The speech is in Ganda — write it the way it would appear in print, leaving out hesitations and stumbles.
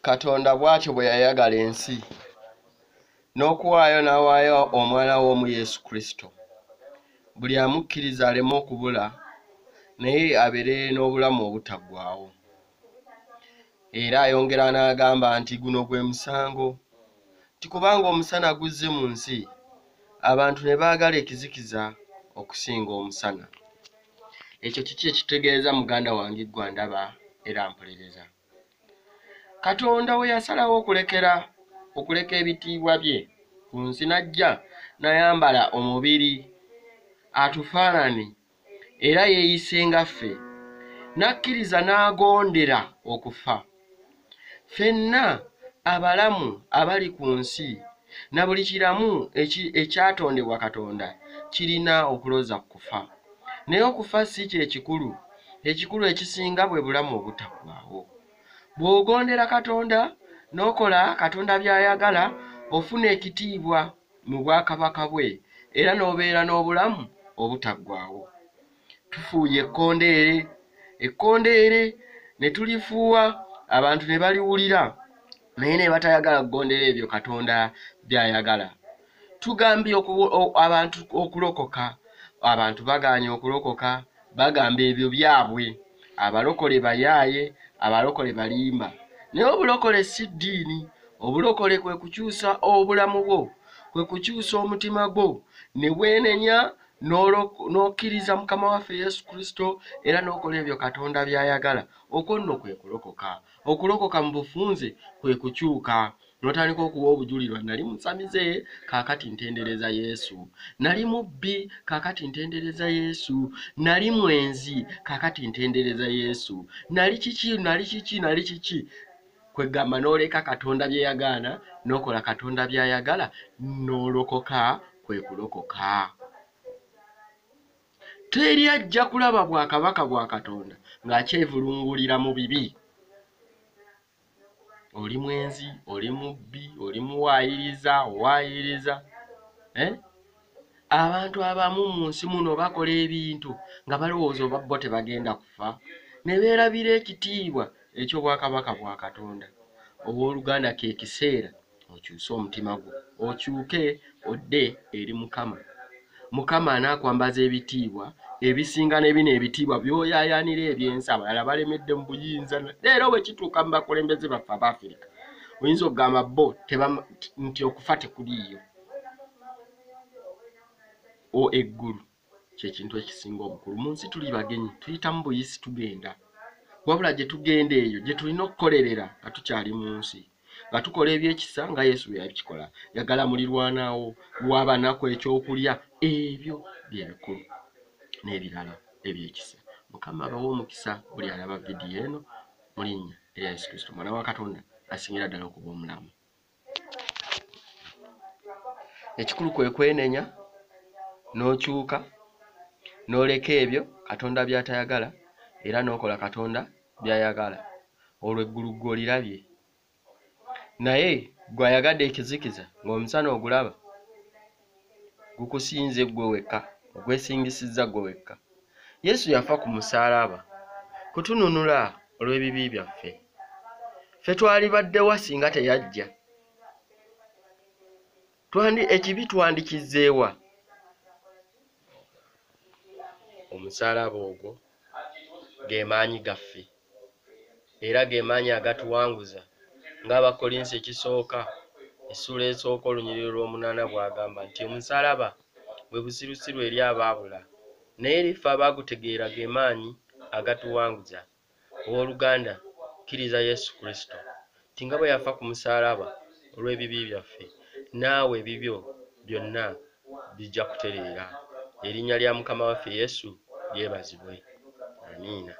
Katonda bw'atyo bwe yayagala ensi n'okuwaayo n'awaayo omwana w'omu Yesu Kristo, buli amukkiriza aleme okubula naye abeere n'obulamu obutaggwaawo. Era ayongera n'agamba nti guno gwe musango, nti kubanga omusana guzze mu nsi, abantu ne baagala ekizikiza okusinga omusana. Ekyo kiki ekitegeeza muganda wange ggwe ndaba era mpuliriza? Katonda we yasalawo okuleka ebitiibwa bye ku nsi, n'ajja n'ayambala omubiri atufaanane era yeeyise nga ffe, n'akkiriza n'agondera okufa. Ffenna abalamu abali ku nsi na buli kiramu ekyatondebwa Katonda kirina okuloza kufa. Naye okufa si kye kikulu, ekikulu ekisinga bwe bulamu obutaggwaawo. Bw'ogondera Katonda n'okola Katonda by'ayagala, ofuna ekitiibwa mu bwakabaka bwe era n'obeera n'obulamu obutaggwaawo. Tufuuye ekkondeere ne tulifuuwa, abantu ne baliwulira naye ne batayagala kugondera ebyo Katonda by'ayagala. Tugambye abantu okulokoka, abantu bagaanye okulokoka, bagamba ebyo byabwe. Abalokole bayaaye, abalokole balimba. Naye obulokole si ddiini. Obulokole kwe kukyusa obulamu bwo, kwe kukyusa omutima gwo ne bwenenya n'okkiriza Mukama waffe Yesu Kristo era n'okola ebyo Katonda by'ayagala. Okwo nno kwe kulokoka. Okulokoka mu bufunze kwe kukyuka n'otandika okuwa obujulirwa. Nali musamize, kaakati ntendereza Yesu. Nali mubbi, kaakati ntendereza Yesu. Nali mwenzi, kaakati ntendereza Yesu. Nali kiki. Kwegamba n'oleka Katonda bye yagaana n'okola Katonda by'ayagala, n'olokoka. Kwe kulokoka. Teri ajja kulaba bwakabaka bwa Katonda ng'akyevulungulira mu bibi. Oli mwenzi, oli mubbi, oli muwaayiriza, owaayiriza. Abantu abamu mu nsi muno bakola ebintu nga balowooza oba bo tebagenda kufa, ne beerabira ekitiibwa eky'obwakabaka bwa Katonda. Owooluganda ke kiseera okyuse omutima gwo, okyuke odde eri Mukama. Mukama anaakwambaza ebitiibwa ebisinga ne bino ebitiibwa by'oyaayaanira ebyensi abalala balemedde mu buyinza. Leero bwe kituuka mu bakulembeze baffe Abafirika, oyinza okugamba bo nti okufa tekuliiyo. Eggulu kyekintu ekisinga obukulu. Mu nsi tuli bagenyi, tuyita mu buyisi tugenda. Wabula gye tugenda eyo gye tulina okukolerera nga tukyali mu nsi, nga tukola ebyekisa nga Yesu bwe yabikikola. Yagala mulirwanawo, w'abanaku ekyokulya. Ebyo bye bikulu n'ebirala ebyekisa. Mukama abawe omukisa buli alaba vidiyo eno mu linnya erya Yesu Kristo, Mwana wa Katonda asingira ddala okuba omulamu. Ekikulu kwe kwenenya n'okyuka n'oleka ebyo Katonda by'atayagala era n'okola Katonda by'ayagala. Olwo eggulu ggwe olirabye. Naye gwe ayagadde ekizikiza ng'omusana ogulaba, gukusinze ggwe wekka, ogwesingisizza ggwe wekka. Yesu yafa ku musaalaba kutununula olw'ebibi byaffe. Ffe twalibaddewa singa teyajja. Ekibi twandikizzeewa. Omusaalaba ogwo ge maanyi gaffe era ge maanyi agatuwanguza. Ng'Abakolinsi ekisooka essula esooka olunyiriri lw'omunaana bw'agamba nti omusaalaba bwe busirusiru eri abaabula, naye eriffe abaagutegeera ge maanyi agatuwanguza. Owooluganda, kkiriza Yesu Kristo nti nga bwe yafa ku musaalaba olw'ebibi byaffe, naawe ebibyo byonna bijja kutereera. Erinnya lya Mukama waffe Yesu lyebazibwe. Amiina.